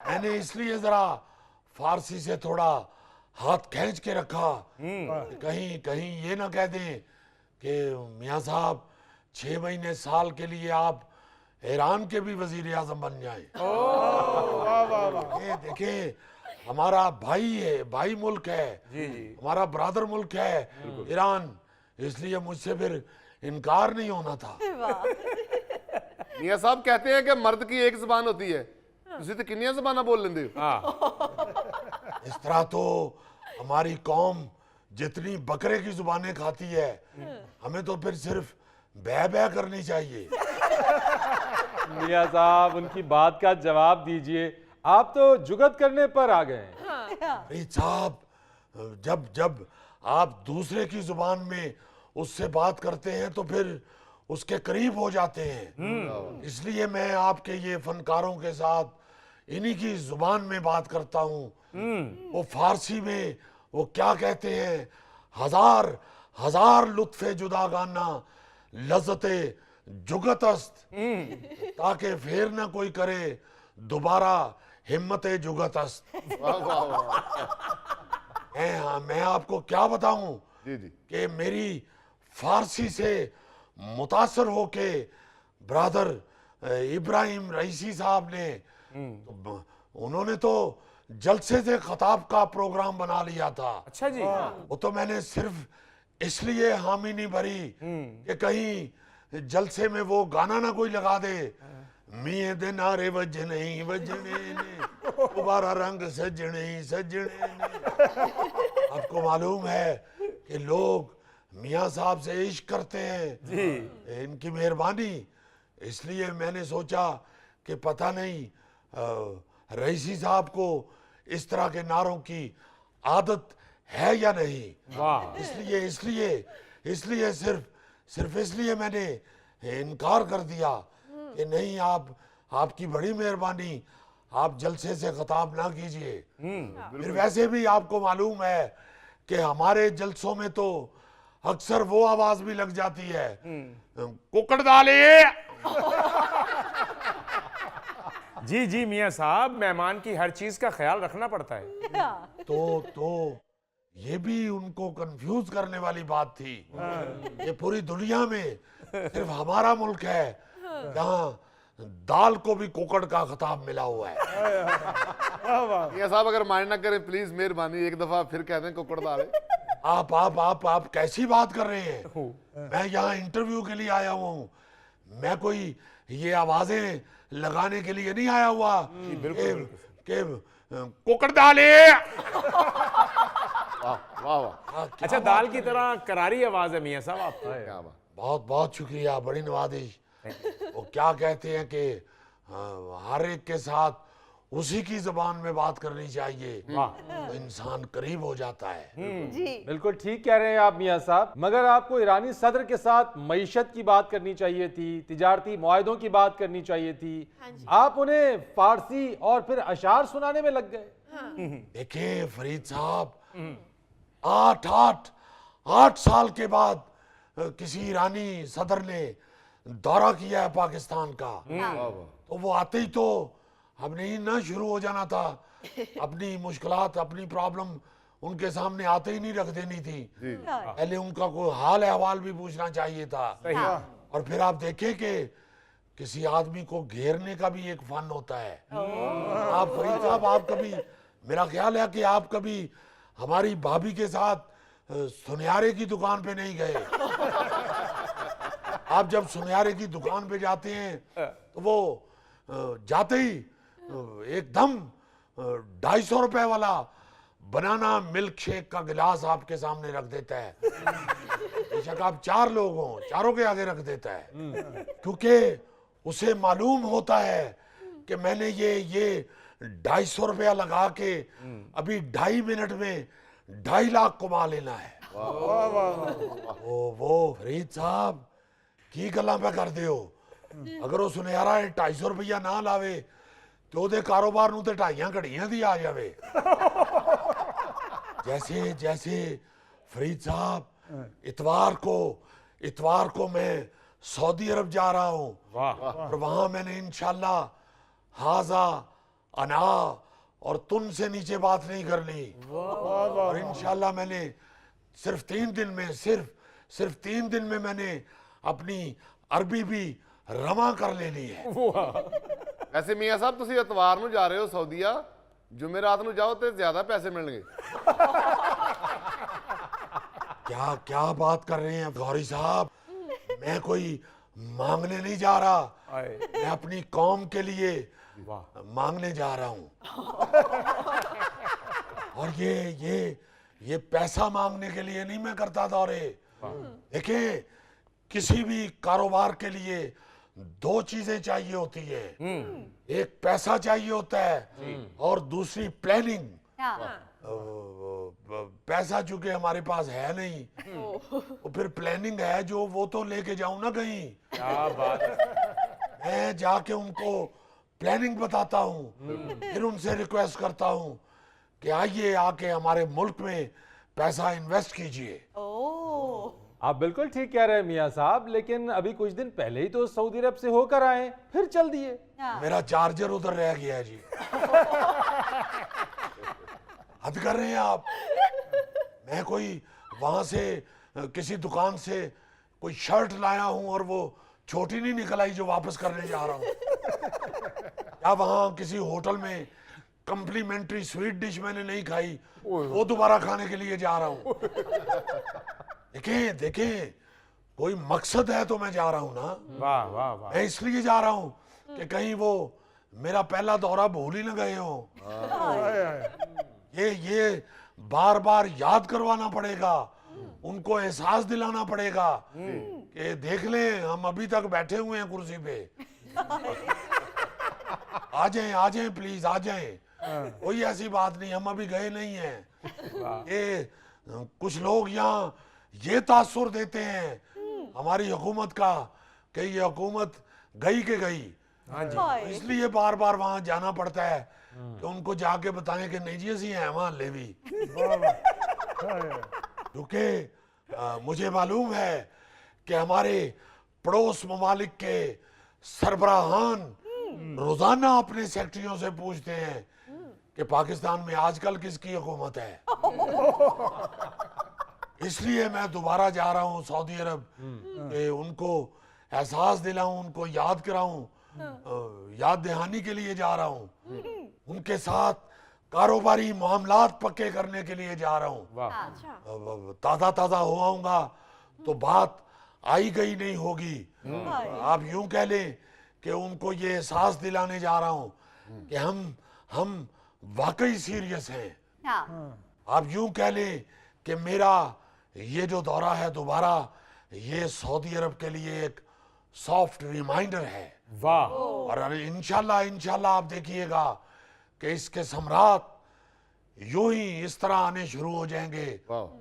मैंने इसलिए जरा फारसी से थोड़ा हाथ खींच के रखा, कहीं कहीं ये ना कह दें कि मियाँ साहब 6 महीने साल के लिए आप ईरान के भी वजीर आजम बन जाए। देखिए हमारा भाई है, भाई मुल्क है, हमारा ब्रादर मुल्क है ईरान, इसलिए मुझसे फिर इनकार नहीं होना था। मियाँ साहब कहते हैं कि मर्द की एक जुबान होती है, तुसी तो कितनी जुबाना बोल लेंदे हो। इस तरह तो हमारी कौम जितनी बकरे की जुबानें खाती है, हमें तो फिर सिर्फ बै बै करनी चाहिए। मियाँ साहब उनकी बात का जवाब दीजिए, आप तो जुगत करने पर आ गए हैं। अरे साहब, जब जब आप दूसरे की जुबान में उससे बात करते हैं तो फिर उसके करीब हो जाते हैं, इसलिए मैं आपके ये फनकारों के साथ इन्हीं की जुबान में बात करता हूँ। वो फारसी में वो क्या कहते हैं, हजार हजार लुत्फे जुदागाना लज्जते जुगतस्त, ताकि फिर ना कोई करे दोबारा हिम्मते जुगतस्त। मैं आपको क्या बताऊं जी जी। कि मेरी फारसी से मुतासर होके ब्रदर इब्राहिम रईसी साहब ने उन्होंने तो जलसे से खताब का प्रोग्राम बना लिया था। अच्छा जी। वो तो मैंने सिर्फ इसलिए हामी नहीं भरी कि कहीं जलसे में वो गाना ना कोई लगा दे, मिये दे नारे वजने वजने ने दोबारा रंग सजने सजने ने। आपको मालूम है कि लोग मियाँ साहब से इश्क करते हैं जी। इनकी मेहरबानी, इसलिए मैंने सोचा कि पता नहीं रईसी साहब को इस तरह के नारों की आदत है या नहीं। वाह। इसलिए इसलिए इसलिए सिर्फ इसलिए मैंने इनकार कर दिया कि नहीं, आपकी बड़ी मेहरबानी, आप जलसे से खिताब ना कीजिए। फिर वैसे भी आपको मालूम है कि हमारे जलसों में तो अक्सर वो आवाज भी लग जाती है, कुकड़ डाले। जी जी मियाँ साहब, मेहमान की हर चीज का ख्याल रखना पड़ता है। तो ये भी उनको कंफ्यूज करने वाली बात थी। ये पूरी दुनिया में सिर्फ हमारा मुल्क है जहाँ दाल को भी कुकड़ का खिताब मिला हुआ है। मियाँ साहब अगर माइंड ना करें प्लीज, मेहरबानी एक दफा फिर कह दें कुकड़ दाले। आप कैसी बात कर रहे हैं? मैं यहाँ इंटरव्यू के लिए आया हुआ हूँ, मैं कोई ये आवाजें लगाने के लिए नहीं आया हुआ कि कुकड़ डाले। वाह वाह वाह, अच्छा, दाल की तरह करारी आवाज है मियाँ साहब आपकी। क्या बात। बहुत बहुत शुक्रिया, बड़ी नवाजिश। वो क्या कहते हैं कि हर एक के साथ उसी की जबान में बात करनी चाहिए, तो इंसान करीब हो जाता है। जी बिल्कुल ठीक कह रहे हैं आप मियाँ साहब, मगर आपको ईरानी सदर के साथ मईशत की बात करनी चाहिए थी, तिजारती मुआहदों की बात करनी चाहिए थी। आप उन्हें फारसी और फिर अशार सुनाने में लग गए। देखिए फरीद साहब, 8 साल के बाद किसी ईरानी सदर ने दौरा किया है पाकिस्तान का, तो वो आते ही तो हमने ही ना शुरू हो जाना था, अपनी मुश्किलात अपनी प्रॉब्लम उनके सामने आते ही नहीं रख देनी थी। पहले उनका कोई हाल अहवाल भी पूछना चाहिए था। और फिर आप देखें कि किसी आदमी को घेरने का भी एक फन होता है। आप फरीद साहब, आप कभी, मेरा ख्याल है कि आप कभी हमारी भाभी के साथ सुनयारे की दुकान पे नहीं गए। आप जब सुनयारे की दुकान पे जाते हैं तो वो जाते ही एकदम 250 रुपए वाला बनाना मिल्क शेक का गिलास आपके सामने रख देता है। बेशक आप 4 लोग हों, चारों के आगे रख देता है, क्योंकि उसे मालूम होता है कि मैंने ये 250 रुपया लगा के अभी 2.5 मिनट में 2.5 लाख कमा लेना है। वो फरीद साहब की गल्ला पे करते हो, अगर वो सुनहरा 250 रुपया ना लावे तो ਉਹਦੇ कारोबार ਨੂੰ ਤੇ 2.5 ਘੜੀਆਂ ਦੀ आ जावे। जैसे जैसे फरीद साहब, इतवार को मैं सऊदी अरब जा रहा हूँ, और वहां मैंने इंशाल्लाह हाजा अना और तुन से नीचे बात नहीं करनी। और इंशाल्लाह मैंने सिर्फ 3 दिन में सिर्फ 3 दिन में मैंने अपनी अरबी भी रमा कर लेनी है। वैसे मियाँ साहब ਤੁਸੀਂ ਇਤਵਾਰ ਨੂੰ ਜਾ ਰਹੇ ਹੋ ਸਾਊਦੀਆ, ਜੁਮੇਰਾਤ ਨੂੰ ਜਾਓ ਤੇ ਜ਼ਿਆਦਾ ਪੈਸੇ ਮਿਲਣਗੇ। क्या क्या बात कर रहे हैं गौरी साहब, मैं कोई मांगने नहीं जा रहा, मैं अपनी कौम के लिए मांगने जा रहा हूं। और ये पैसा मांगने के लिए नहीं मैं करता दौरे। देखिए किसी भी कारोबार के लिए 2 चीजें चाहिए होती है, एक पैसा चाहिए होता है और दूसरी प्लानिंग। पैसा चूंकि हमारे पास है नहीं, तो फिर प्लानिंग है जो वो तो लेके जाऊं ना कहीं। क्या बात है। मैं जाके उनको प्लानिंग बताता हूँ, फिर उनसे रिक्वेस्ट करता हूँ कि आइए आके हमारे मुल्क में पैसा इन्वेस्ट कीजिए। आप बिल्कुल ठीक कह रहे हैं मियाँ साहब, लेकिन अभी कुछ दिन पहले ही तो सऊदी अरब से होकर आए, फिर चल दिए। मेरा चार्जर उधर रह गया है जी। हद कर रहे हैं आप। मैं कोई वहां से किसी दुकान से कोई शर्ट लाया हूं और वो छोटी नहीं निकल आई जो वापस करने जा रहा हूं। या वहां किसी होटल में कम्प्लीमेंट्री स्वीट डिश मैंने नहीं खाई, वो दोबारा खाने के लिए जा रहा हूं। देखें कोई मकसद है तो मैं जा रहा हूं ना। वाह वाह वाह। मैं इसलिए जा रहा हूं कि कहीं वो मेरा पहला दौरा भूल ही न गए हो। ये बार बार याद करवाना पड़ेगा, उनको एहसास दिलाना पड़ेगा कि देख लें हम अभी तक बैठे हुए हैं कुर्सी पे। आ जाएं प्लीज आ जाएं। कोई ऐसी बात नहीं, हम अभी गए नहीं हैं। ये कुछ लोग यहाँ ये तासुर देते हैं हमारी हुकूमत का कि ये हुकूमत गई के गई। इसलिए बार बार वहां जाना पड़ता है कि उनको जाके बताएं कि नहीं जी असी हैं वहां लेवी। क्योंकि मुझे मालूम है कि हमारे पड़ोस ममालिक के सरबराहान रोजाना अपने सेक्रेटरियों से पूछते हैं कि पाकिस्तान में आजकल किसकी हुकूमत है। इसलिए मैं दोबारा जा रहा हूं सऊदी अरब कि उनको एहसास दिलाऊं, उनको याद कराऊं, याद दहानी के लिए जा रहा हूं। उनके साथ कारोबारी मामलात पक्के करने के लिए जा रहा हूं। ताजा हो आऊंगा तो बात आई गई नहीं होगी। आप यूं कह लें कि उनको ये एहसास दिलाने जा रहा हूं कि हम वाकई सीरियस हैं। आप यूं कह लें कि मेरा ये जो दौरा है दोबारा, ये सऊदी अरब के लिए एक सॉफ्ट रिमाइंडर है। वाह। और इंशाल्लाह आप देखिएगा कि इसके सम्राट यूं ही इस तरह आने शुरू हो जाएंगे।